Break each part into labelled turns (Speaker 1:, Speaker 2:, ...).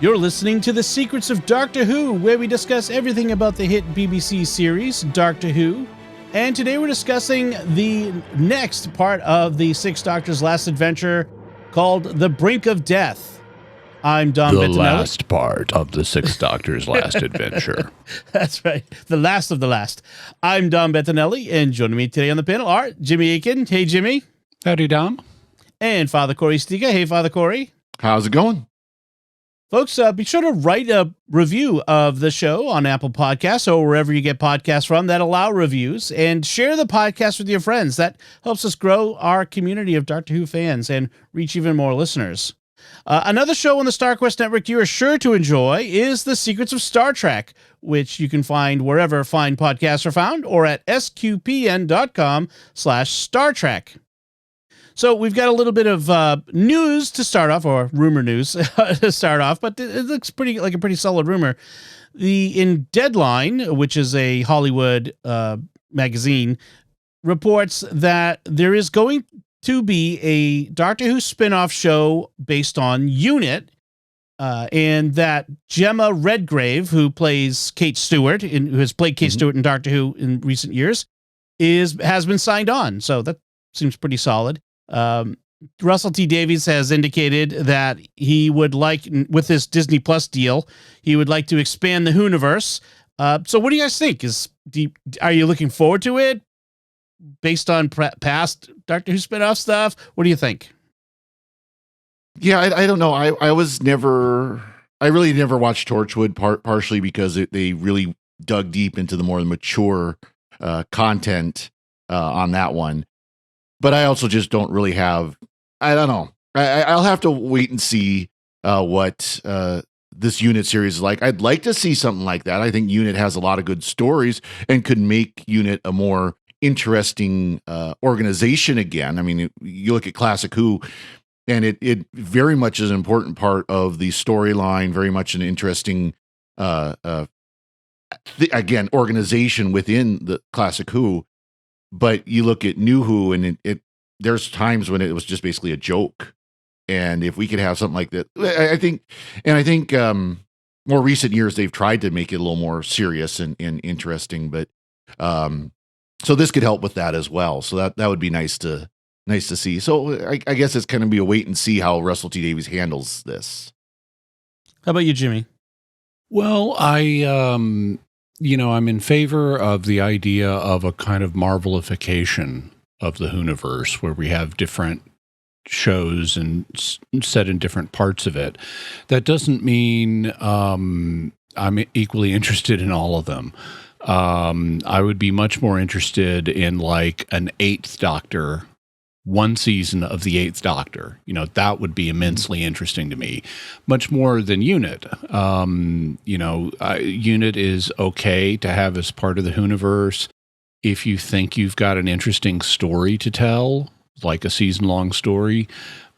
Speaker 1: You're listening to The Secrets of Doctor Who, where we discuss everything about the hit BBC series, Doctor Who. And today we're discussing the next part of the Sixth Doctor's last adventure, called The Brink of Death. I'm Dom Bettinelli.
Speaker 2: The last part of the Sixth Doctor's last adventure.
Speaker 1: That's right. The last of the last. I'm Dom Bettinelli, and joining me today on the panel are Jimmy Akin. Hey, Jimmy.
Speaker 3: Howdy, Dom.
Speaker 1: And Father Cory Sticha. Hey, Father Cory.
Speaker 4: How's it going?
Speaker 1: Folks, be sure to write a review of the show on Apple Podcasts or wherever you get podcasts from that allow reviews, and share the podcast with your friends. That helps us grow our community of Doctor Who fans and reach even more listeners. Another show on the StarQuest Network you are sure to enjoy is The Secrets of Star Trek, which you can find wherever fine podcasts are found or at sqpn.com/Star Trek. So we've got a little bit of news to start off, or rumor news to start off, but it looks like a pretty solid rumor. In Deadline, which is a Hollywood magazine, reports that there is going to be a Doctor Who spin-off show based on UNIT, and that Gemma Redgrave, who plays Kate Stewart, who has played Kate Stewart in Doctor Who in recent years, has been signed on. So that seems pretty solid. Russell T Davies has indicated that he would like, with this Disney Plus deal, he would like to expand the Whoniverse. So what do you guys think? Are you looking forward to it based on past Doctor Who spinoff stuff? What do you think?
Speaker 4: Yeah, I don't know. I really never watched Torchwood, partially because they really dug deep into the more mature content on that one. But I also just don't really have, I don't know. I'll have to wait and see what this UNIT series is like. I'd like to see something like that. I think UNIT has a lot of good stories and could make UNIT a more interesting organization again. I mean, you look at Classic Who, and it very much is an important part of the storyline, very much an interesting, again, organization within the Classic Who. But you look at New Who, and there's times when it was just basically a joke. And if we could have something like that, I think more recent years they've tried to make it a little more serious and interesting. But so this could help with that as well. So that would be nice to see. So I guess it's kind of be a wait and see how Russell T Davies handles this.
Speaker 1: How about you, Jimmy?
Speaker 3: Well, I'm in favor of the idea of a kind of Marvelification of the Whoniverse, where we have different shows and set in different parts of it. That doesn't mean I'm equally interested in all of them. I would be much more interested in like an Eighth Doctor, one season of the Eighth Doctor. That would be immensely interesting to me, much more than UNIT. UNIT is okay to have as part of the Whoniverse if you think you've got an interesting story to tell, like a season-long story.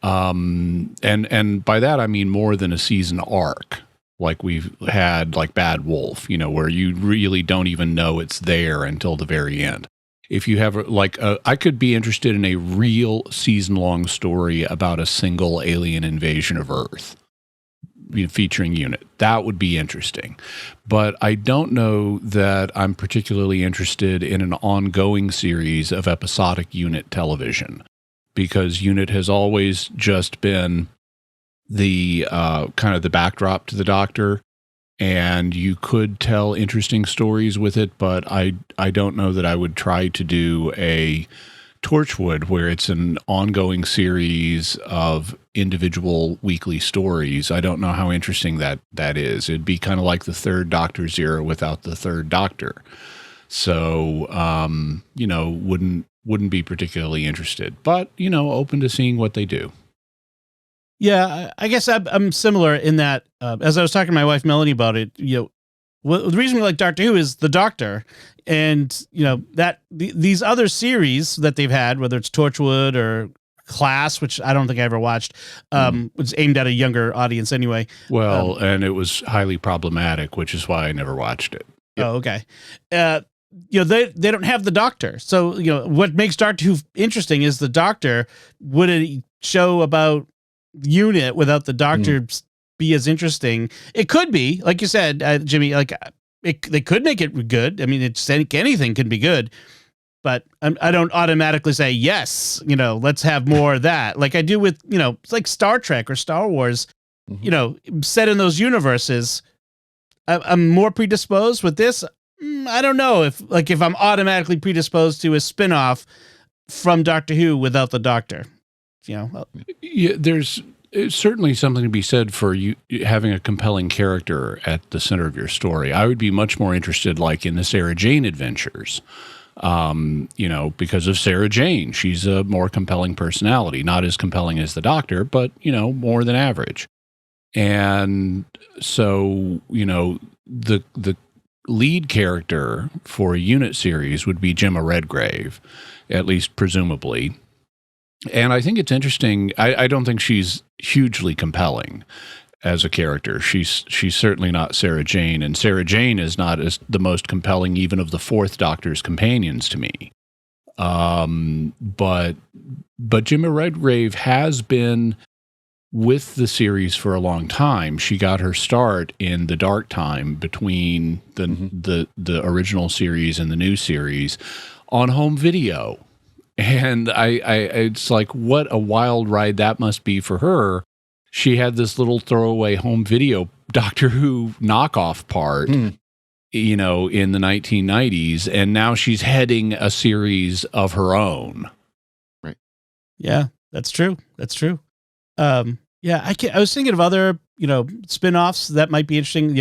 Speaker 3: And by that, I mean more than a season arc, like we've had like Bad Wolf, where you really don't even know it's there until the very end. If you have I could be interested in a real season-long story about a single alien invasion of Earth, featuring UNIT. That would be interesting. But I don't know that I'm particularly interested in an ongoing series of episodic UNIT television, because UNIT has always just been the kind of the backdrop to the Doctor. And you could tell interesting stories with it, but I don't know that I would try to do a Torchwood where it's an ongoing series of individual weekly stories. I don't know how interesting that is. It'd be kind of like the Third Doctor's era without the Third Doctor. So, wouldn't be particularly interested, but, open to seeing what they do.
Speaker 1: Yeah, I guess I'm similar in that, as I was talking to my wife Melanie about it, the reason we like Doctor Who is the Doctor, and that these other series that they've had, whether it's Torchwood or Class, which I don't think I ever watched, was aimed at a younger audience anyway.
Speaker 3: Well, and it was highly problematic, which is why I never watched it.
Speaker 1: Yep. Oh, okay. They don't have the Doctor, so what makes Doctor Who interesting is the Doctor. Would a show about UNIT without the Doctor be as interesting. It could be, like you said, Jimmy, like they could make it good. I mean, anything can be good, but I don't automatically say, yes, let's have more of that. Like I do with, it's like Star Trek or Star Wars, set in those universes. I'm more predisposed with this. I don't know if I'm automatically predisposed to a spinoff from Doctor Who without the Doctor.
Speaker 3: Yeah, there's certainly something to be said for you having a compelling character at the center of your story. I would be much more interested, like in the Sarah Jane adventures, because of Sarah Jane. She's a more compelling personality, not as compelling as the Doctor, but more than average. And so, the lead character for a unit series would be Gemma Redgrave, at least presumably. And I think it's interesting. I don't think she's hugely compelling as a character. She's certainly not Sarah Jane, and Sarah Jane is not as the most compelling even of the Fourth Doctor's companions to me. But Gemma Redgrave has been with the series for a long time. She got her start in the dark time between the original series and the new series on home video. And it's like, what a wild ride that must be for her. She had this little throwaway home video Doctor Who knockoff part, in the 1990s, and now she's heading a series of her own.
Speaker 4: Right.
Speaker 1: Yeah, that's true. That's true. I was thinking of other, spin-offs that might be interesting.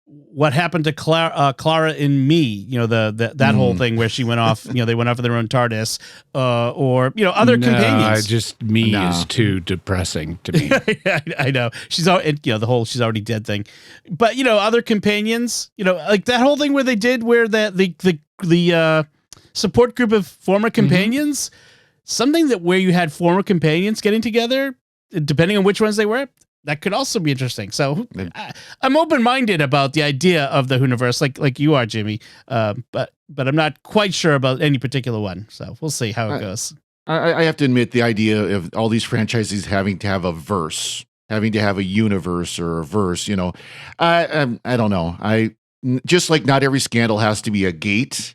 Speaker 1: What happened to Clara in Me? That whole thing where she went off. They went off of their own TARDIS, or other companions.
Speaker 3: Is too depressing to me.
Speaker 1: I know she's the whole she's already dead thing, but other companions. Like that whole thing where they did where the support group of former companions. Something where you had former companions getting together, depending on which ones they were, that could also be interesting. So I'm open-minded about the idea of the Whoniverse, like you are, Jimmy. But I'm not quite sure about any particular one. So we'll see how it goes.
Speaker 4: I have to admit, the idea of all these franchises having to have a verse, having to have a universe or a verse, I don't know. Just like not every scandal has to be a gate.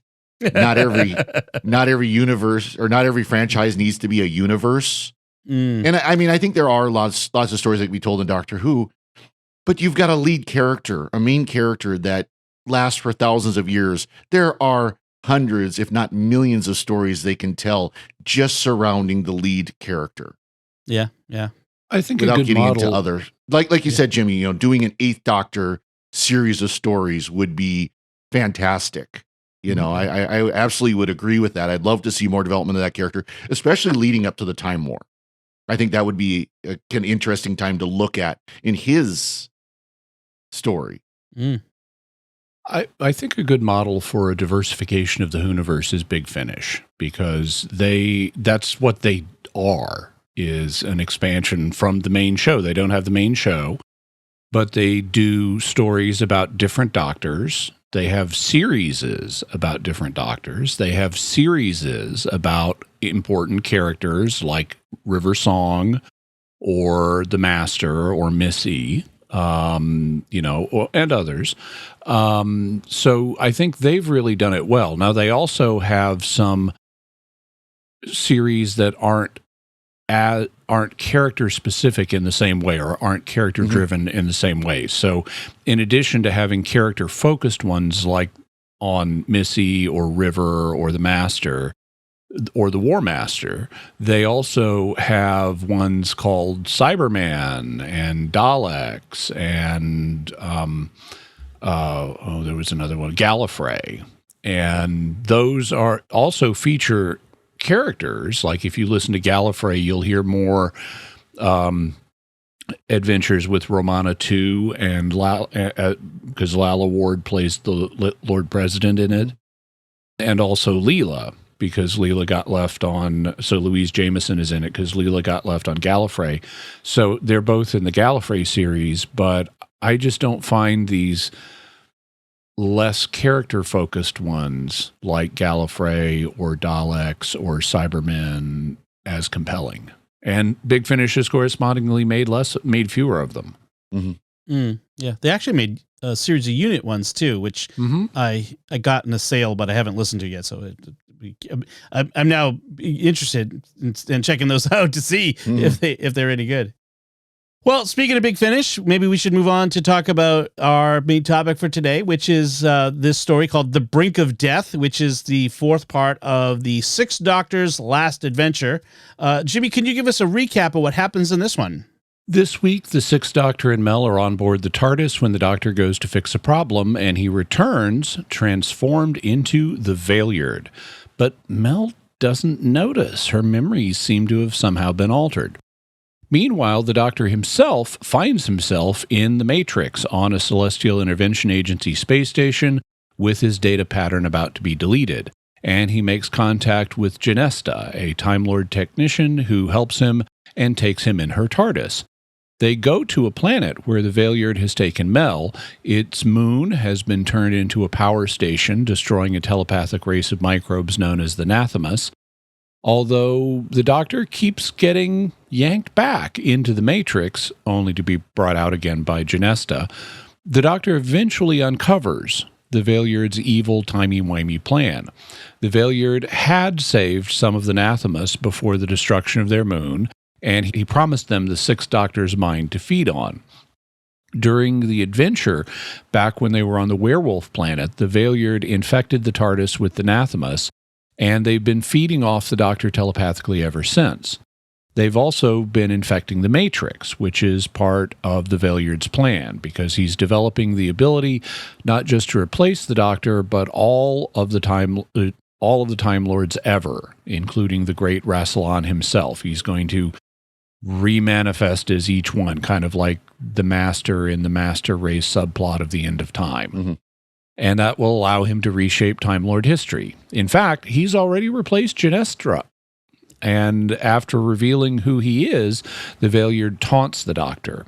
Speaker 4: Not every universe or not every franchise needs to be a universe. And I mean, I think there are lots of stories that can be told in Doctor Who, but you've got a lead character, a main character that lasts for thousands of years. There are hundreds, if not millions, of stories they can tell just surrounding the lead character.
Speaker 1: Yeah.
Speaker 3: I think
Speaker 4: without
Speaker 3: a good
Speaker 4: getting
Speaker 3: model,
Speaker 4: into other, like you said, Jimmy, doing an Eighth Doctor series of stories would be fantastic. I absolutely would agree with that. I'd love to see more development of that character, especially leading up to the Time War. I think that would be an interesting time to look at in his story.
Speaker 3: I think a good model for a diversification of the Whoniverse is Big Finish, because that's what they are, is an expansion from the main show. They don't have the main show, but they do stories about different doctors. They have series about different doctors. They have series about important characters like River Song or the Master or Missy, and others. So I think they've really done it well. Now, they also have some series that aren't character specific in the same way, or aren't character driven in the same way. So in addition to having character focused ones like on Missy or River or the Master or the War Master, they also have ones called Cyberman and Daleks and there was another one, Gallifrey. And those are also feature characters. Like if you listen to Gallifrey, you'll hear more adventures with Romana 2 and because Lalla Ward plays the Lord President in it, and also Leela, because Leela got left on, so Louise Jameson is in it because Leela got left on Gallifrey. So they're both in the Gallifrey series, but I just don't find these less character-focused ones like Gallifrey or Daleks or Cybermen as compelling. And Big Finish has correspondingly made fewer of them.
Speaker 1: Yeah, they actually made a series of unit ones too, which I got in a sale, but I haven't listened to yet. So I'm now interested in checking those out to see if they're any good. Well, speaking of Big Finish, maybe we should move on to talk about our main topic for today, which is this story called The Brink of Death, which is the fourth part of the Sixth Doctor's last adventure. Jimmy, can you give us a recap of what happens in this one?
Speaker 3: This week, the Sixth Doctor and Mel are on board the TARDIS when the Doctor goes to fix a problem, and he returns transformed into the Valeyard. But Mel doesn't notice. Her memories seem to have somehow been altered. Meanwhile, the Doctor himself finds himself in the Matrix on a Celestial Intervention Agency space station with his data pattern about to be deleted. And he makes contact with Genesta, a Time Lord technician who helps him and takes him in her TARDIS. They go to a planet where the Valeyard has taken Mel. Its moon has been turned into a power station, destroying a telepathic race of microbes known as the Nathamas. Although the Doctor keeps getting yanked back into the Matrix, only to be brought out again by Genesta, the Doctor eventually uncovers the Valeyard's evil timey-wimey plan. The Valeyard had saved some of the Nathamas before the destruction of their moon, and he promised them the Sixth Doctor's mind to feed on. During the adventure, back when they were on the werewolf planet, the Valeyard infected the TARDIS with the Nathamas, and they've been feeding off the Doctor telepathically ever since. They've also been infecting the Matrix, which is part of the Valeyard's plan, because he's developing the ability not just to replace the Doctor, but all of the Time Lords ever, including the great Rassilon himself. He's going to remanifest as each one, kind of like the Master in the Master Race subplot of the End of Time. And that will allow him to reshape Time Lord history. In fact, he's already replaced Genesta. And after revealing who he is, the Valeyard taunts the Doctor.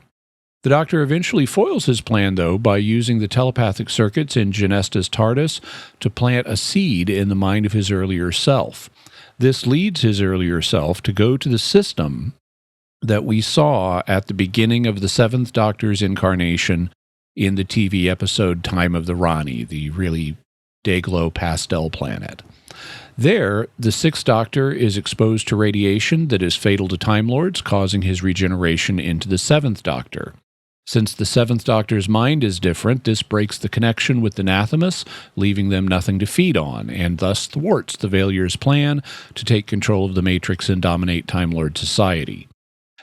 Speaker 3: The Doctor eventually foils his plan, though, by using the telepathic circuits in Genesta's TARDIS to plant a seed in the mind of his earlier self. This leads his earlier self to go to the system that we saw at the beginning of the Seventh Doctor's incarnation in the TV episode Time of the Rani, the really day-glow pastel planet. There, the Sixth Doctor is exposed to radiation that is fatal to Time Lords, causing his regeneration into the Seventh Doctor. Since the Seventh Doctor's mind is different, this breaks the connection with the Nathamas, leaving them nothing to feed on, and thus thwarts the Valeyard's plan to take control of the Matrix and dominate Time Lord society.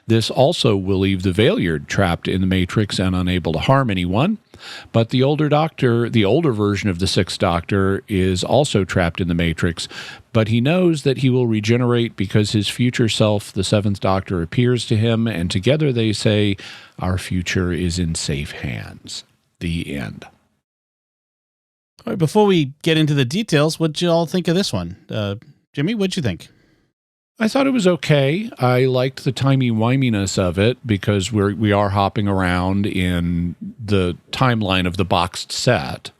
Speaker 3: This also will leave the Valeyard trapped in the Matrix and unable to harm anyone. But the older version of the Sixth Doctor, is also trapped in the Matrix, but he knows that he will regenerate because his future self, the Seventh Doctor, appears to him, and together they say, "Our future is in safe hands." The end.
Speaker 1: All right, before we get into the details, what'd you all think of this one? Jimmy, what'd you think?
Speaker 3: I thought it was okay. I liked the timey-wiminess of it because we are hopping around in the timeline of the boxed set.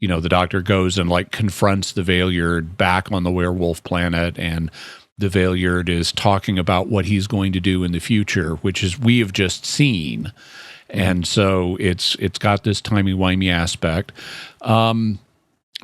Speaker 3: You know, the Doctor goes and confronts the Valeyard back on the werewolf planet, and the Valeyard is talking about what he's going to do in the future, which is we have just seen. And so it's got this timey-wimey aspect.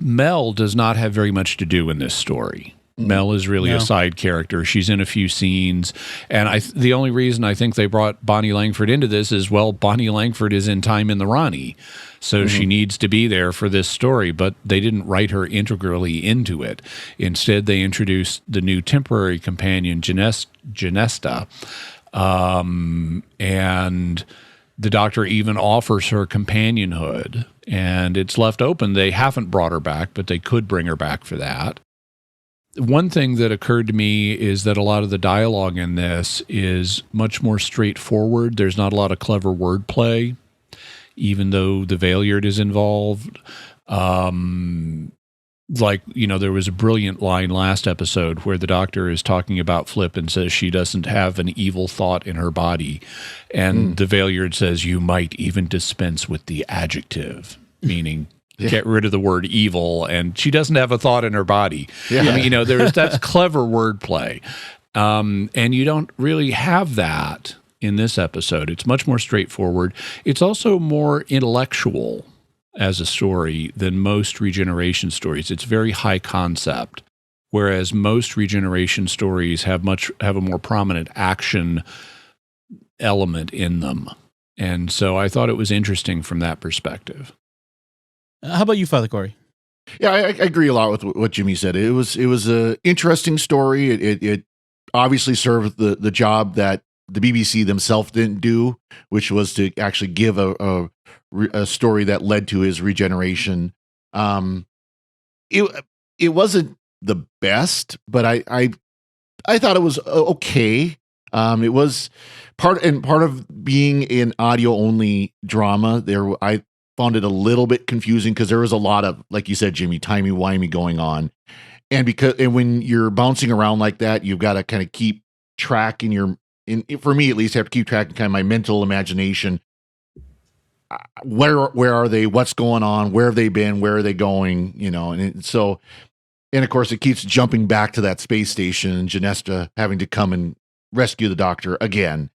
Speaker 3: Mel does not have very much to do in this story. Mel is really a side character. She's in a few scenes. And the only reason I think they brought Bonnie Langford into this is, well, Bonnie Langford is in Time in the Rani. So she needs to be there for this story, but they didn't write her integrally into it. Instead, they introduced the new temporary companion, Genesta. And the Doctor even offers her companionhood. And it's left open. They haven't brought her back, but they could bring her back for that. One thing that occurred to me is that a lot of the dialogue in this is much more straightforward. There's not a lot of clever wordplay, even though the Valeyard is involved. There was a brilliant line last episode where the Doctor is talking about Flip and says she doesn't have an evil thought in her body. And the Valeyard says, "You might even dispense with the adjective," meaning get rid of the word evil, and she doesn't have a thought in her body. Yeah. I mean, that's clever wordplay. And you don't really have that in this episode. It's much more straightforward. It's also more intellectual as a story than most regeneration stories. It's very high concept, whereas most regeneration stories have a more prominent action element in them. And so I thought it was interesting from that perspective.
Speaker 1: How about you, Father Cory?
Speaker 4: Yeah, I agree a lot with what Jimmy said. It was a interesting story. It obviously served the job that the BBC themselves didn't do, which was to actually give a story that led to his regeneration. It wasn't the best, but I thought it was okay. It was part of being an audio only drama. I found it a little bit confusing because there was a lot of, like you said, Jimmy, timey-wimey going on. And when you're bouncing around like that, you've got to kind of keep track for me at least, I have to keep track of kind of my mental imagination. Where are they? What's going on? Where have they been? Where are they going? And of course it keeps jumping back to that space station and Genesta having to come and rescue the doctor again.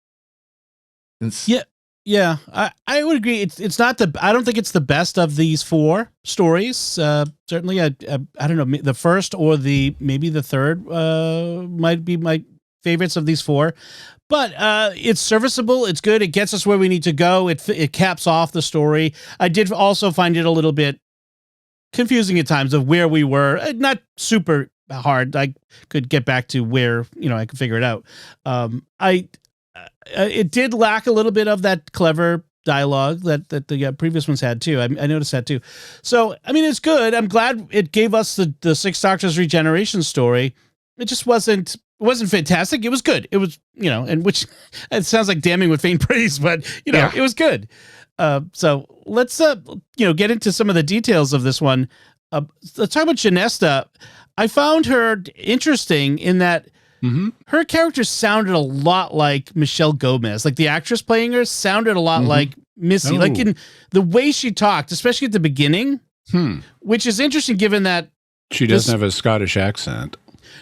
Speaker 1: Yeah, I would agree. It's not I don't think it's the best of these four stories. Certainly, I don't know, the first or maybe the third might be my favorites of these four. But it's serviceable. It's good. It gets us where we need to go. It caps off the story. I did also find it a little bit confusing at times of where we were. Not super hard. I could get back to where I could figure it out. It did lack a little bit of that clever dialogue that the previous ones had too. I noticed that too. So I mean, it's good. I'm glad it gave us the Six Doctors regeneration story. It just wasn't fantastic. It was good. It was and which it sounds like damning with faint praise, but it was good. So let's get into some of the details of this one. Let's talk about Genesta. I found her interesting in that. Mm-hmm. Her character sounded a lot like Michelle Gomez. Like the actress playing her sounded a lot like Missy. Like in the way she talked, especially at the beginning, which is interesting given that
Speaker 3: she doesn't have a Scottish accent.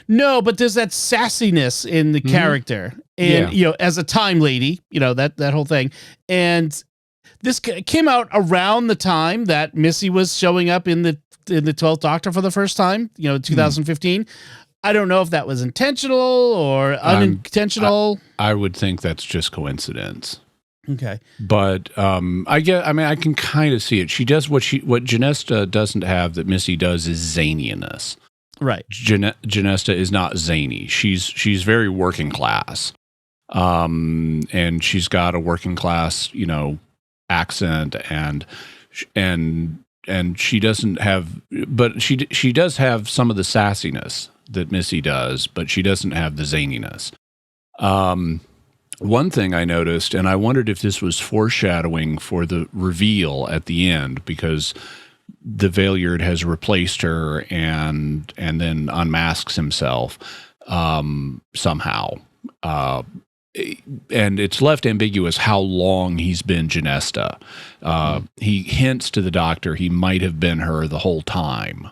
Speaker 1: No, but there's that sassiness in the character. And, as a time lady, that whole thing. And this came out around the time that Missy was showing up in the 12th Doctor for the first time, 2015. I don't know if that was intentional or unintentional.
Speaker 3: I would think that's just coincidence.
Speaker 1: Okay.
Speaker 3: But I can kind of see it. She does what Genesta doesn't have that Missy does is zaniness.
Speaker 1: Right.
Speaker 3: Genesta is not zany. She's very working class. And she's got a working class, accent and she doesn't have, but she does have some of the sassiness that Missy does, but she doesn't have the zaniness. One thing I noticed, and I wondered if this was foreshadowing for the reveal at the end, because the Valeyard has replaced her and then unmasks himself somehow. And it's left ambiguous how long he's been Genesta. He hints to the Doctor he might have been her the whole time.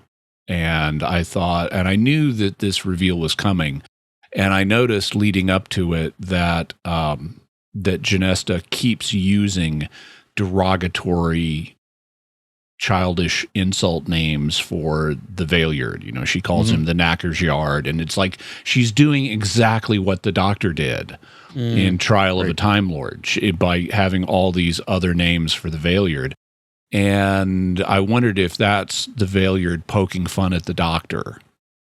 Speaker 3: And I thought, and I knew that this reveal was coming, and I noticed leading up to it that that Genesta keeps using derogatory, childish insult names for the Valeyard. She calls him the Knacker's Yard, and it's like she's doing exactly what the Doctor did in Trial of a Time Lord by having all these other names for the Valeyard. And I wondered if that's the Valeyard poking fun at the Doctor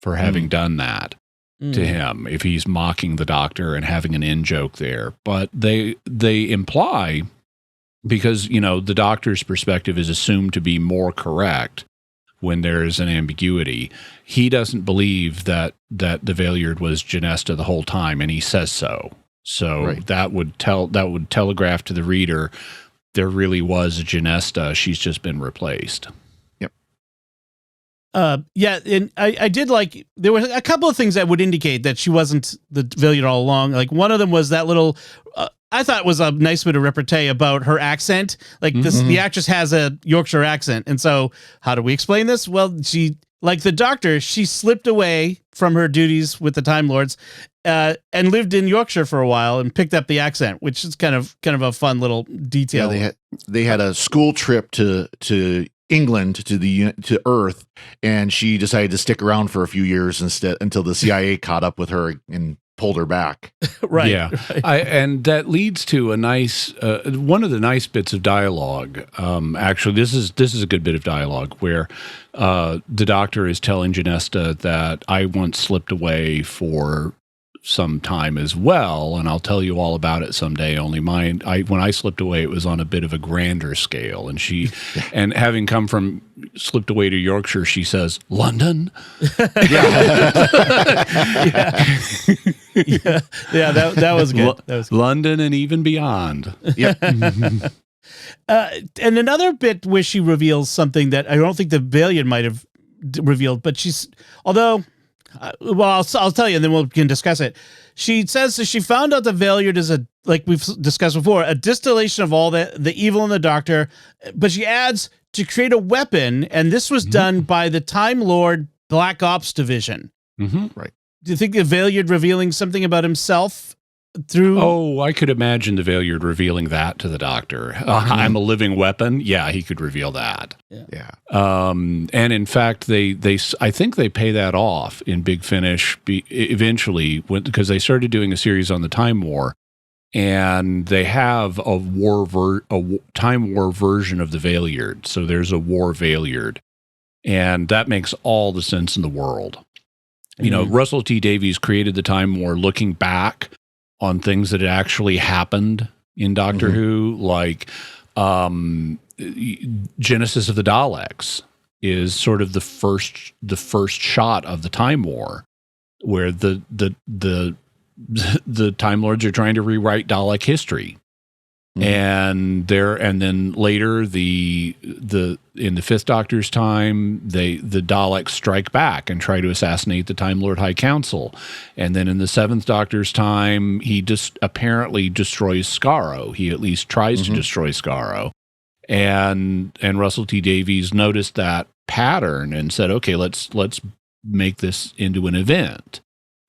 Speaker 3: for having done that to him, if he's mocking the Doctor and having an in-joke there. But they imply, because, the Doctor's perspective is assumed to be more correct when there's an ambiguity, he doesn't believe that the Valeyard was Genesta the whole time, and he says so. So that would telegraph to the reader there really was a Genesta. She's just been replaced.
Speaker 4: Yep.
Speaker 1: And I did like, there were a couple of things that would indicate that she wasn't the Valeyard all along. Like one of them was that little, I thought was a nice bit of repartee about her accent. Like the actress has a Yorkshire accent. And so how do we explain this? Well, she like the Doctor, she slipped away from her duties with the Time Lords and lived in Yorkshire for a while and picked up the accent, which is kind of a fun little detail.
Speaker 4: Yeah, they had a school trip to England to Earth, and she decided to stick around for a few years instead until the CIA caught up with her and pulled her back.
Speaker 1: Right.
Speaker 3: Yeah.
Speaker 1: Right.
Speaker 3: And that leads to a nice, one of the nice bits of dialogue. Actually, this is a good bit of dialogue where the Doctor is telling Genesta that I once slipped away for some time as well, and I'll tell you all about it someday. Only when I slipped away, it was on a bit of a grander scale. And and having come from slipped away to Yorkshire, she says, "London."
Speaker 1: Yeah, that was good. That was good.
Speaker 3: London and even beyond.
Speaker 4: Yep.
Speaker 1: And another bit where she reveals something that I don't think the Valeyard might have revealed, but I'll tell you, and then we can discuss it. She says that she found out the Valeyard is like we've discussed before, a distillation of all the evil in the Doctor. But she adds to create a weapon, and this was done by the Time Lord Black Ops Division.
Speaker 4: Right.
Speaker 1: Do you think the Valeyard revealing something about himself through?
Speaker 3: Oh, I could imagine the Valeyard revealing that to the Doctor. I'm a living weapon. Yeah, he could reveal that.
Speaker 4: Yeah.
Speaker 3: And in fact, I think they pay that off in Big Finish eventually because they started doing a series on the Time War, and they have a Time War version of the Valeyard. So there's a War Valeyard, and that makes all the sense in the world. You know, Russell T Davies created the Time War looking back on things that had actually happened in Doctor Who, like Genesis of the Daleks is sort of the first shot of the Time War, where the Time Lords are trying to rewrite Dalek history. And then later in the Fifth Doctor's time, the Daleks strike back and try to assassinate the Time Lord High Council. And then in the Seventh Doctor's time, he just apparently destroys Skaro. He at least tries to destroy Skaro. And Russell T Davies noticed that pattern and said, okay, let's make this into an event.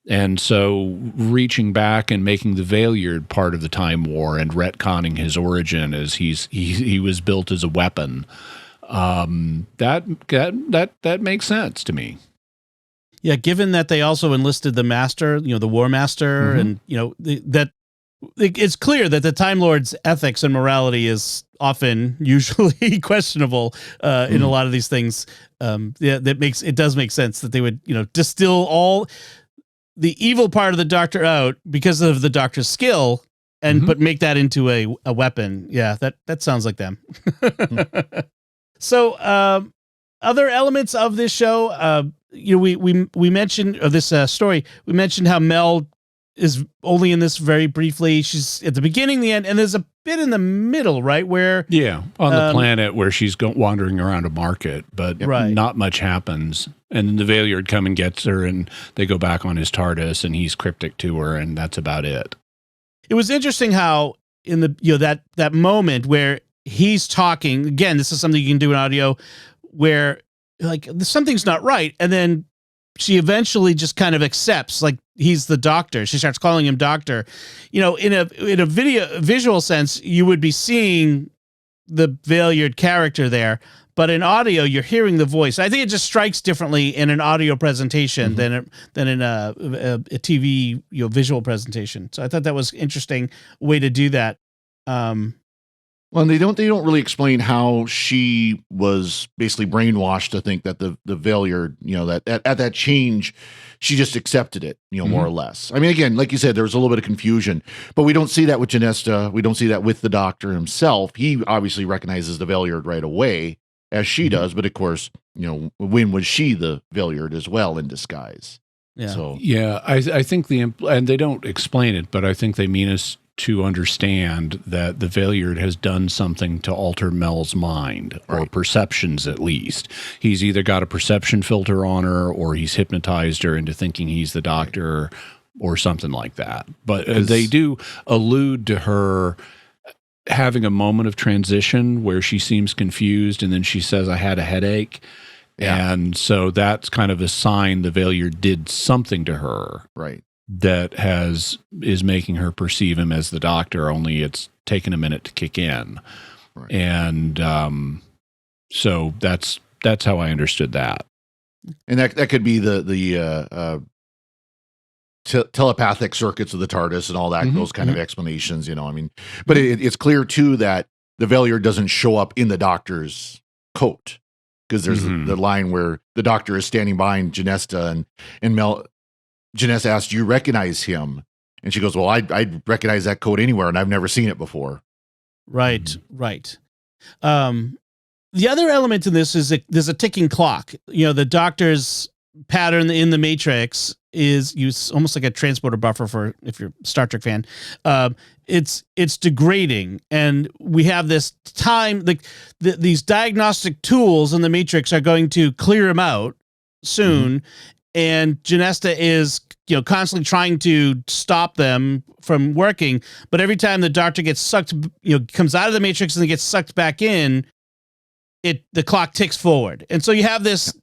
Speaker 3: And so reaching back and making the Valeyard part of the Time War and retconning his origin as he was built as a weapon, that makes sense to me.
Speaker 1: Yeah, given that they also enlisted the Master, the War Master, and it's clear that the Time Lord's ethics and morality is usually questionable in a lot of these things. It does make sense that they would distill all the evil part of the Doctor out because of the Doctor's skill, but make that into a weapon. Yeah, that sounds like them. So, other elements of this show, we mentioned this story. We mentioned how Mel is only in this very briefly. She's at the beginning, the end, and there's a bit in the middle, right? Where
Speaker 3: on the planet where she's wandering around a market, but not much happens. And then the Valeyard come and gets her, and they go back on his TARDIS, and he's cryptic to her, and that's about it.
Speaker 1: It was interesting how in the that moment where he's talking again. This is something you can do in audio, where like something's not right, and then she eventually just kind of accepts, like he's the Doctor. She starts calling him Doctor. In a visual sense, you would be seeing the Valeyard character there, but in audio, you're hearing the voice. I think it just strikes differently in an audio presentation than in a TV visual presentation. So I thought that was an interesting way to do that.
Speaker 4: Well, and they don't really explain how she was basically brainwashed to think that the Valeyard, that at that change, she just accepted it, more or less. I mean, again, like you said, there was a little bit of confusion, but we don't see that with Genesta. We don't see that with the Doctor himself. He obviously recognizes the Valeyard right away, as she does. But of course, when was she the Valeyard as well in disguise?
Speaker 1: Yeah.
Speaker 4: So
Speaker 3: I think and they don't explain it, but I think they mean us to understand that the Valeyard has done something to alter Mel's mind, or perceptions at least. He's either got a perception filter on her, or he's hypnotized her into thinking he's the Doctor, or something like that. But they do allude to her having a moment of transition where she seems confused, and then she says, I had a headache.
Speaker 4: Yeah.
Speaker 3: And so that's kind of a sign the Valeyard did something to her
Speaker 4: Right.
Speaker 3: that is making her perceive him as the doctor, only it's taken a minute to kick in.
Speaker 4: Right.
Speaker 3: And so that's how I understood that.
Speaker 4: And that could be the telepathic circuits of the TARDIS and all that,
Speaker 3: Mhm,
Speaker 4: those kind of explanations, I mean, but it's clear too that the Valeyard doesn't show up in the Doctor's coat, because there's the line where the Doctor is standing behind Janesta and Janesta asks, "Do you recognize him?" And she goes, "Well, I'd recognize that coat anywhere, and I've never seen it before."
Speaker 1: Right, right. The other element in this is there's a ticking clock. The Doctor's pattern in the Matrix is almost like a transporter buffer for, if you're a Star Trek fan. It's degrading, and we have this time, like these diagnostic tools in the Matrix are going to clear him out soon, and Janesta is constantly trying to stop them from working, but every time the Doctor gets sucked, comes out of the Matrix and gets sucked back in, the clock ticks forward. And so you have this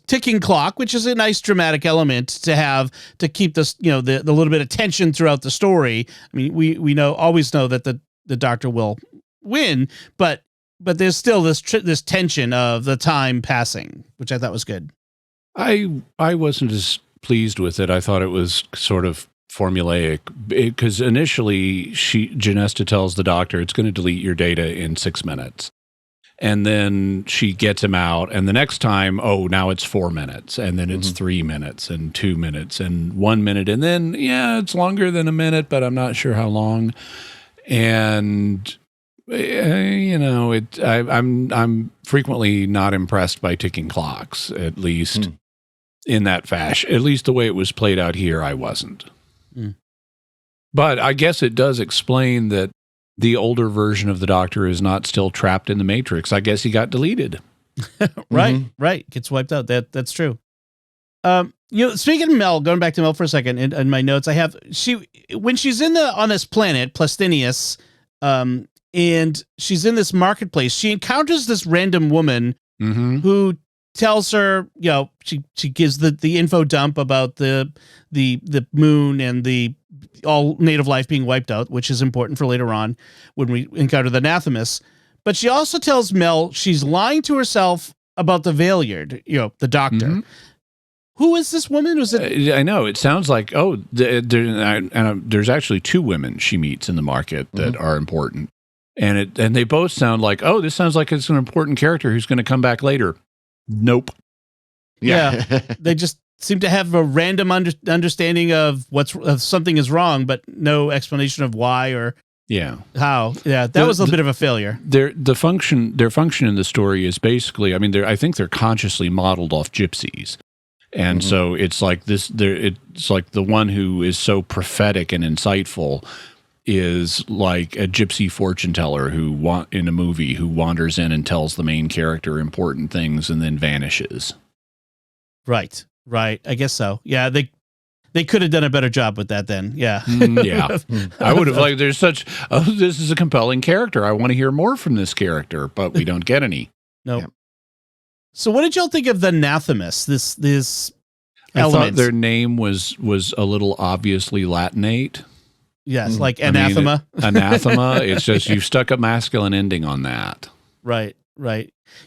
Speaker 1: ticking clock, which is a nice dramatic element to have to keep this, the little bit of tension throughout the story. I mean, we always know that the Doctor will win, but there's still this tension of the time passing, which I thought was good.
Speaker 3: I wasn't as pleased with it. I thought it was sort of formulaic, because initially Janesta tells the Doctor it's going to delete your data in 6 minutes. And then she gets him out, and the next time, now it's 4 minutes, and then it's 3 minutes, and 2 minutes, and 1 minute, and then it's longer than a minute, but I'm not sure how long. And I'm frequently not impressed by ticking clocks, at least in that fashion. At least the way it was played out here, I wasn't. But I guess it does explain that the older version of the Doctor is not still trapped in the Matrix. I guess he got deleted.
Speaker 1: Right. Gets wiped out. That's true. Speaking of Mel, going back to Mel for a second, in my notes, I have when she's on this planet, Plastinius, and she's in this marketplace, she encounters this random woman who tells her, she gives the info dump about the moon and the all native life being wiped out, which is important for later on when we encounter the Anathemus. But she also tells Mel she's lying to herself about the Valeyard, the Doctor. Who is this woman? Was it?
Speaker 3: I know. It sounds like, there's actually 2 women she meets in the market that are important. And they both sound like, this sounds like it's an important character who's going to come back later. Nope.
Speaker 1: Yeah. They just seem to have a random understanding of something is wrong, but no explanation of why or how. Yeah, that was a bit of a failure.
Speaker 3: Their function in the story is basically, I think they're consciously modeled off gypsies. And so it's like it's like the one who is so prophetic and insightful is like a gypsy fortune teller in a movie who wanders in and tells the main character important things and then vanishes. Right.
Speaker 1: I guess so. Yeah, they could have done a better job with that then. Yeah.
Speaker 3: I would have liked, this is a compelling character. I want to hear more from this character, but we don't get any.
Speaker 1: No. Nope. Yeah. So what did y'all think of the Anathemus? This
Speaker 3: I thought their name was a little obviously Latinate.
Speaker 1: Yes, like anathema.
Speaker 3: Anathema. It's just you've stuck a masculine ending on that.
Speaker 1: Right.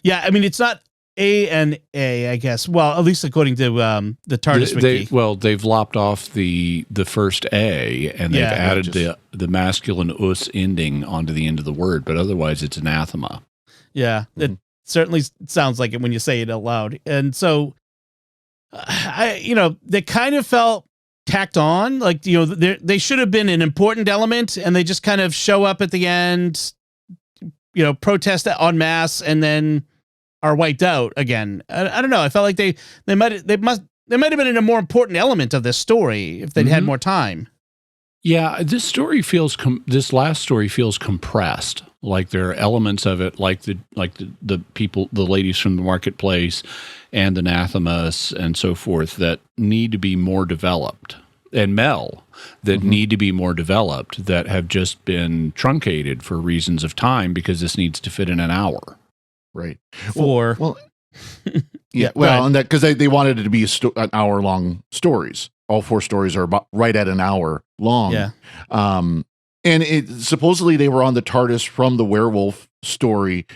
Speaker 1: Yeah, I mean it's not ANA, I guess. Well, at least according to the TARDIS wiki.
Speaker 3: They've lopped off the first A, and they've added the masculine us ending onto the end of the word, but otherwise it's anathema.
Speaker 1: Yeah, it certainly sounds like it when you say it out loud. And so, they kind of felt tacked on, like, they should have been an important element, and they just kind of show up at the end, protest en masse, and then are wiped out again. I don't know. I felt like they might have been a more important element of this story if they'd had more time.
Speaker 3: Yeah, this last story feels compressed. Like there are elements of it, like the people, the ladies from the marketplace, and the Anathemas and so forth, that need to be more developed, and Mel that need to be more developed, that have just been truncated for reasons of time because this needs to fit in an hour.
Speaker 4: Right.
Speaker 1: Well,
Speaker 4: Yeah, well, and that because they wanted it to be an hour-long stories. All 4 stories are about right at an hour long.
Speaker 1: Yeah.
Speaker 4: And it supposedly they were on the TARDIS from the werewolf story.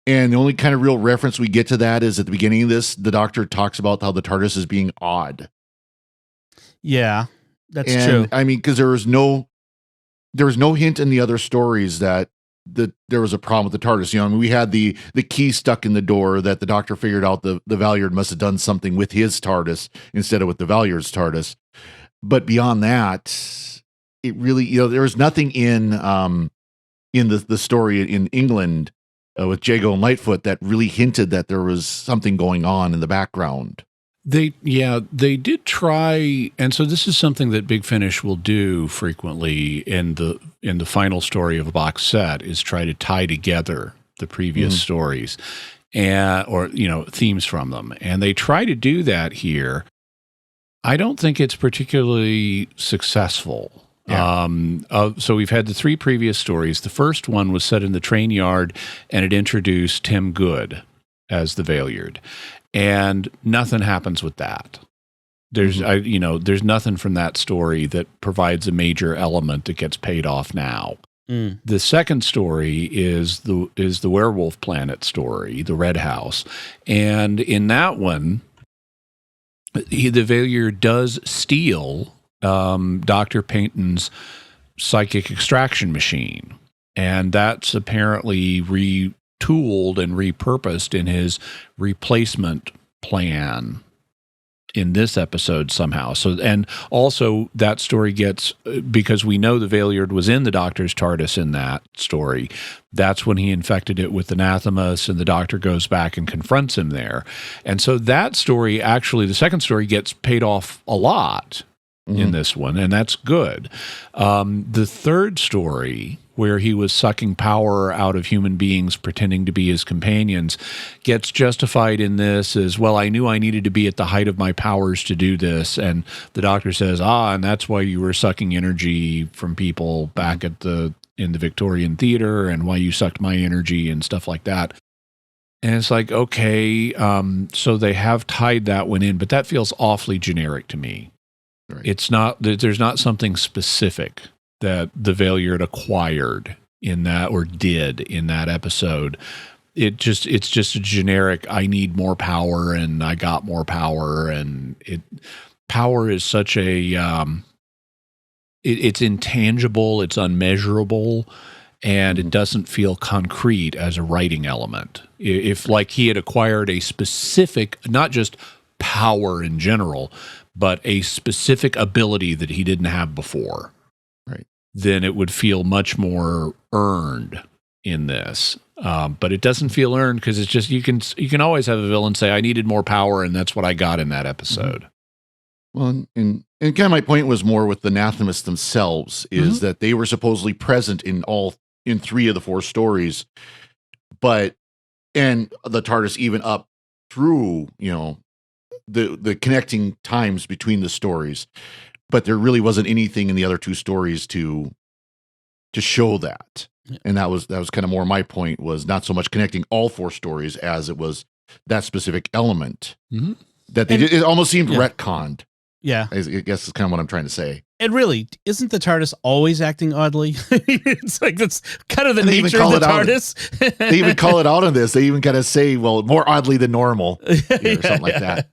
Speaker 4: And the only kind of real reference we get to that is at the beginning of this, the Doctor talks about how the TARDIS is being odd.
Speaker 1: Yeah, that's true.
Speaker 4: I mean, because there was no hint in the other stories that there was a problem with the TARDIS. You know, I mean, we had the key stuck in the door that the Doctor figured out the Valeyard must have done something with his TARDIS instead of with the Valeyard's TARDIS. But beyond that, it really, you know, there was nothing in the story in England with Jago and Lightfoot that really hinted that there was something going on in the background.
Speaker 3: They did try, and so this is something that Big Finish will do frequently in the final story of a box set, is try to tie together the previous stories or themes from them. And they try to do that here. I don't think it's particularly successful.
Speaker 4: Yeah.
Speaker 3: So we've had the 3 previous stories. The first one was set in the train yard, and it introduced Tim Good as the Valeyard. And nothing happens with that. There's nothing from that story that provides a major element that gets paid off now. The second story is the Werewolf Planet story, the Red House, and in that one, the Valeyard does steal Dr. Peyton's psychic extraction machine, and that's apparently retooled and repurposed in his replacement plan in this episode somehow. So, and also that story gets, because we know the Valeyard was in the Doctor's TARDIS in that story, that's when he infected it with anathemas, and the Doctor goes back and confronts him there. And so that story, actually, the second story gets paid off a lot in this one, and that's good. The third story, where he was sucking power out of human beings pretending to be his companions, gets justified in this as, well, I knew I needed to be at the height of my powers to do this. And the Doctor says, and that's why you were sucking energy from people back in the Victorian theater, and why you sucked my energy and stuff like that. And it's like, okay, so they have tied that one in, but that feels awfully generic to me. Right. It's not, there's not something specific that the Valeyard acquired in that, or did in that episode. It's just a generic, I need more power and I got more power, and power is such a it's intangible, it's unmeasurable, and it doesn't feel concrete as a writing element. If like he had acquired a specific, not just power in general, but a specific ability that he didn't have before,
Speaker 4: right,
Speaker 3: then it would feel much more earned in this. But it doesn't feel earned because it's just, you can always have a villain say, I needed more power, and that's what I got in that episode.
Speaker 4: Well, and kind of my point was more with the anathemas themselves, is that they were supposedly present in 3 of the 4 stories, and the TARDIS even up through, the connecting times between the stories, but there really wasn't anything in the other 2 stories to show that. Yeah. And that was kind of more my point, was not so much connecting all 4 stories as it was that specific element that it almost seemed retconned.
Speaker 1: Yeah.
Speaker 4: I guess is kind of what I'm trying to say.
Speaker 1: And really, isn't the TARDIS always acting oddly? It's like, that's kind of the nature of the TARDIS.
Speaker 4: They even call it out on this. They even kind of say, well, more oddly than normal, or something like that.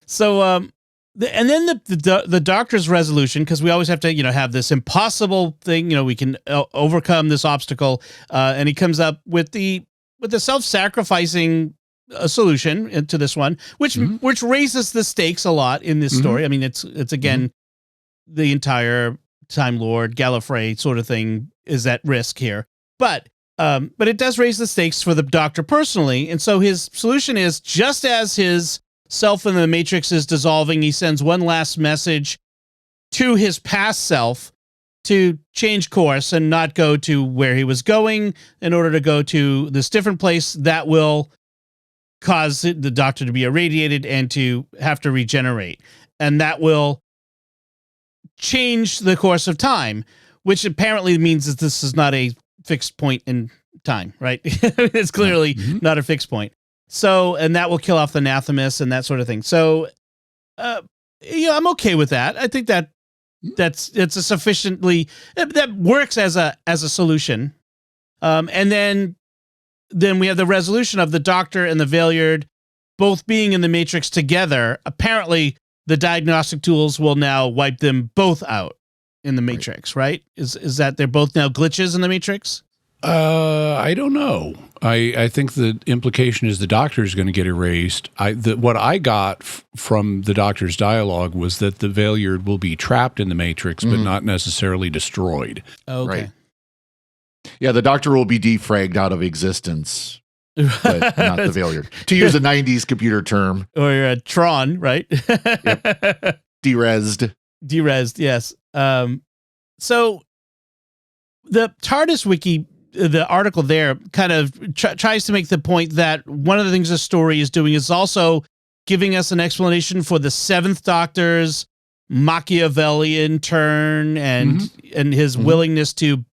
Speaker 1: So, and then the Doctor's resolution, because we always have to, have this impossible thing, we can overcome this obstacle, and he comes up with the self-sacrificing solution to this one, which raises the stakes a lot in this story. I mean, it's again, the entire Time Lord Gallifrey sort of thing is at risk here, but it does raise the stakes for the Doctor personally, and so his solution is, just as his self in the Matrix is dissolving, he sends one last message to his past self to change course and not go to where he was going, in order to go to this different place that will cause the Doctor to be irradiated and to have to regenerate. And that will change the course of time, which apparently means that this is not a fixed point in time, right? It's clearly not a fixed point. So, and that will kill off the Nathamus and that sort of thing. So, I'm okay with that. I think it's a sufficiently that works as a solution. And then we have the resolution of the Doctor and the Valeyard both being in the Matrix together. Apparently, the diagnostic tools will now wipe them both out in the Matrix, right? Is that they're both now glitches in the Matrix?
Speaker 3: I don't know. I think the implication is the Doctor is going to get erased. What I got from the Doctor's dialogue was that the Valeyard will be trapped in the Matrix, but not necessarily destroyed.
Speaker 1: Okay.
Speaker 4: Right. Yeah, the Doctor will be defragged out of existence, but not the Valeyard. To use a 90s computer term.
Speaker 1: Or a Tron, right?
Speaker 4: Yep. Derezzed.
Speaker 1: Derezzed, yes. So the TARDIS wiki, the article there kind of tries to make the point that one of the things the story is doing is also giving us an explanation for the Seventh Doctor's Machiavellian turn and his willingness to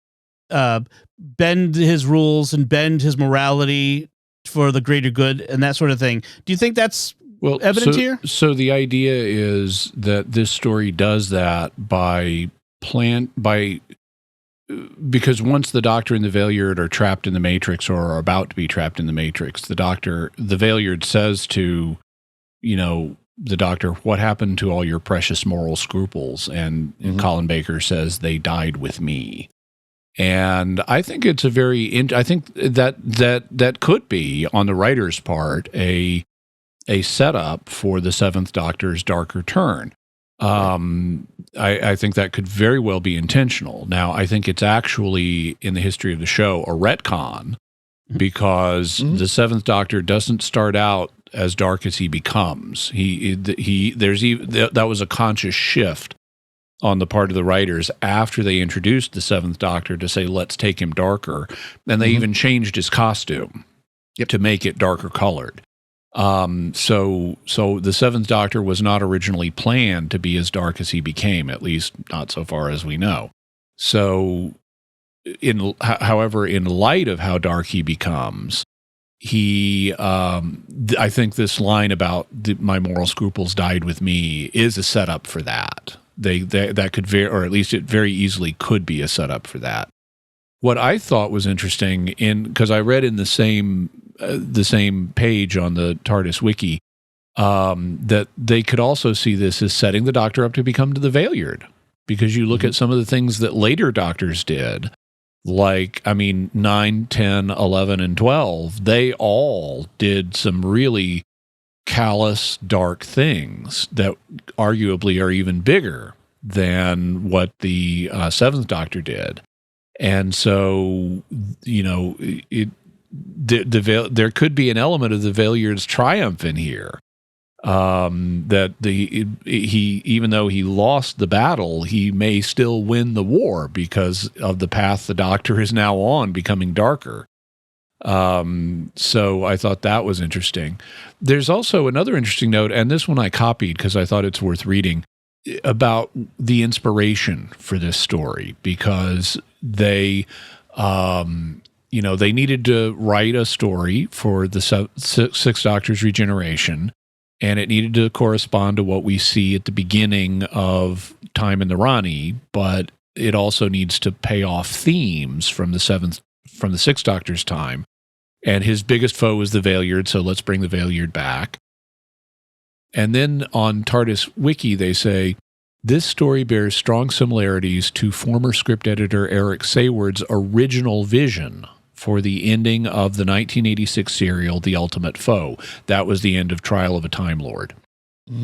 Speaker 1: bend his rules and bend his morality for the greater good and that sort of thing. Do you think that's evident here?
Speaker 3: So the idea is that this story does that because once the Doctor and the Valeyard are trapped in the Matrix or are about to be trapped in the Matrix, the Valeyard says to, the Doctor, what happened to all your precious moral scruples? And Colin Baker says, they died with me. And I think it's I think that could be, on the writer's part, a setup for the Seventh Doctor's darker turn. I think that could very well be intentional. Now, I think it's actually, in the history of the show, a retcon, because the Seventh Doctor doesn't start out as dark as he becomes. That was a conscious shift on the part of the writers after they introduced the Seventh Doctor to say, let's take him darker. And they even changed his costume to make it darker colored. So the Seventh Doctor was not originally planned to be as dark as he became, at least not so far as we know. So, however, in light of how dark he becomes, I think this line about my moral scruples died with me is a setup for that. That could or at least it very easily could be a setup for that. What I thought was interesting, because I read in the same page on the TARDIS wiki, that they could also see this as setting the Doctor up to become the Valeyard, because you look at some of the things that later Doctors did, like 9, 10, 11, and 12. They all did some really callous, dark things that arguably are even bigger than what the Seventh Doctor did. And so, there could be an element of the Valeyard's triumph in here. That he even though he lost the battle, he may still win the war because of the path the Doctor is now on, becoming darker. So I thought that was interesting. There's also another interesting note, and this one I copied because I thought it's worth reading, about the inspiration for this story, because they needed to write a story for the Sixth Doctor's regeneration, and it needed to correspond to what we see at the beginning of Time in the Rani, but it also needs to pay off themes from the Sixth Doctor's time. And his biggest foe is the Valeyard, so let's bring the Valeyard back. And then on TARDIS Wiki, they say, this story bears strong similarities to former script editor Eric Sayward's original vision for the ending of the 1986 serial, The Ultimate Foe. That was the end of Trial of a Time Lord.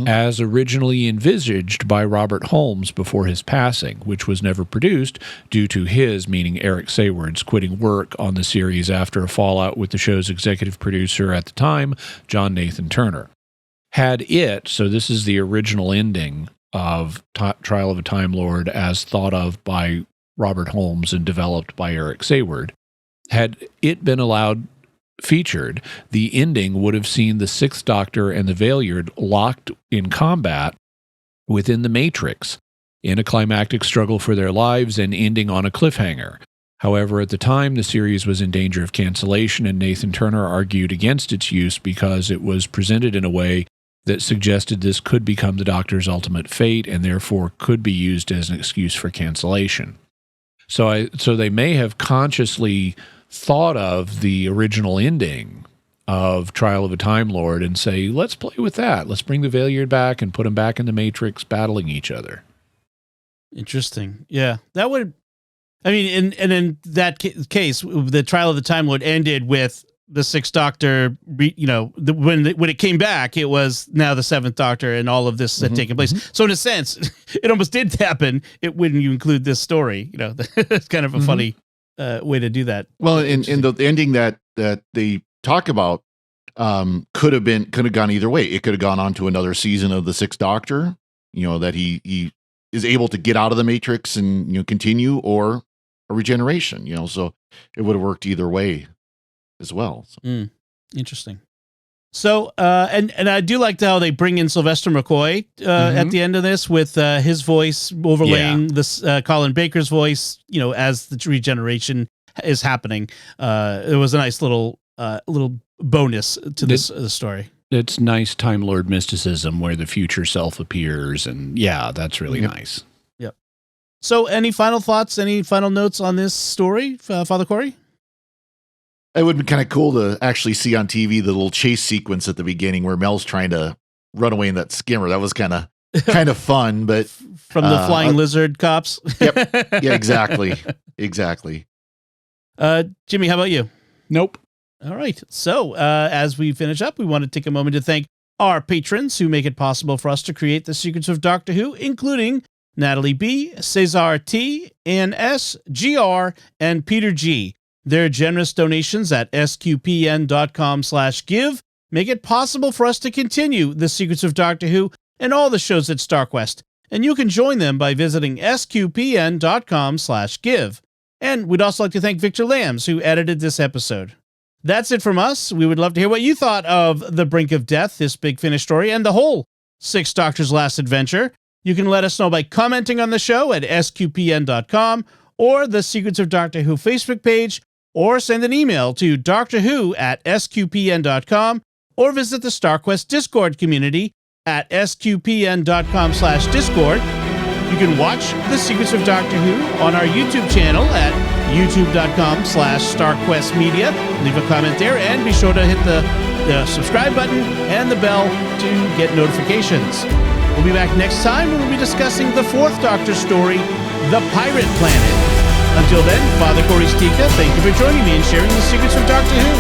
Speaker 3: As originally envisaged by Robert Holmes before his passing, which was never produced due to his, meaning Eric Sayward's, quitting work on the series after a fallout with the show's executive producer at the time, John Nathan Turner. Had it, so this is the original ending of Trial of a Time Lord as thought of by Robert Holmes and developed by Eric Sayward, had it been featured, the ending would have seen the Sixth Doctor and the Valeyard locked in combat within the Matrix in a climactic struggle for their lives and ending on a cliffhanger. However, at the time, the series was in danger of cancellation, and Nathan Turner argued against its use because it was presented in a way that suggested this could become the Doctor's ultimate fate and therefore could be used as an excuse for cancellation. So they may have consciously thought of the original ending of Trial of a Time Lord and say, let's play with that. Let's bring the Valeyard back and put them back in the Matrix battling each other.
Speaker 1: Interesting. Yeah, that would... I mean, in that case, the Trial of the Time Lord ended with the Sixth Doctor, when it came back, it was now the Seventh Doctor and all of this had taken place. So in a sense, it almost did happen when you include this story. It's kind of a funny way to do that.
Speaker 4: Well, in the ending that they talk about could have gone either way. It could have gone on to another season of the Sixth Doctor, that he is able to get out of the Matrix and continue, or a regeneration, so it would have worked either way as well. So.
Speaker 1: Interesting. So, and I do like how they bring in Sylvester McCoy at the end of this with his voice overlaying this Colin Baker's voice, as the regeneration is happening. It was a nice little bonus to this story.
Speaker 3: It's nice Time Lord mysticism where the future self appears, and that's really nice.
Speaker 1: Yep. So, any final thoughts? Any final notes on this story, Father Cory?
Speaker 4: It would be kind of cool to actually see on TV the little chase sequence at the beginning where Mel's trying to run away in that skimmer. That was kind of fun, but
Speaker 1: from the flying lizard cops.
Speaker 4: Yep. Yeah. Exactly.
Speaker 1: Jimmy, how about you?
Speaker 3: Nope.
Speaker 1: All right. So, as we finish up, we want to take a moment to thank our patrons who make it possible for us to create the Secrets of Doctor Who, including Natalie B, Cesar T, Ann S, GR, and Peter G. Their generous donations at sqpn.com/give make it possible for us to continue the Secrets of Doctor Who and all the shows at StarQuest. And you can join them by visiting sqpn.com/give. And we'd also like to thank Victor Lambs, who edited this episode. That's it from us. We would love to hear what you thought of The Brink of Death, this Big Finish story, and the whole Sixth Doctor's Last Adventure. You can let us know by commenting on the show at sqpn.com or the Secrets of Doctor Who Facebook page, or send an email to drwho@sqpn.com, or visit the StarQuest Discord community at sqpn.com/discord. You can watch The Secrets of Doctor Who on our YouTube channel at youtube.com/StarQuestMedia. Leave a comment there and be sure to hit the subscribe button and the bell to get notifications. We'll be back next time when we'll be discussing the Fourth Doctor story, The Pirate Planet. Until then, Father Cory Sticha, thank you for joining me and sharing the Secrets of Doctor Who.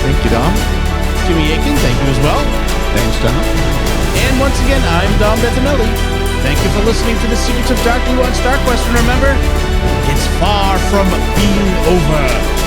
Speaker 4: Thank you, Dom.
Speaker 1: Jimmy Akin, thank you as well.
Speaker 3: Thanks, Dom.
Speaker 1: And once again, I'm Dom Bettinelli. Thank you for listening to the Secrets of Doctor Who on StarQuest. And remember, it's far from being over.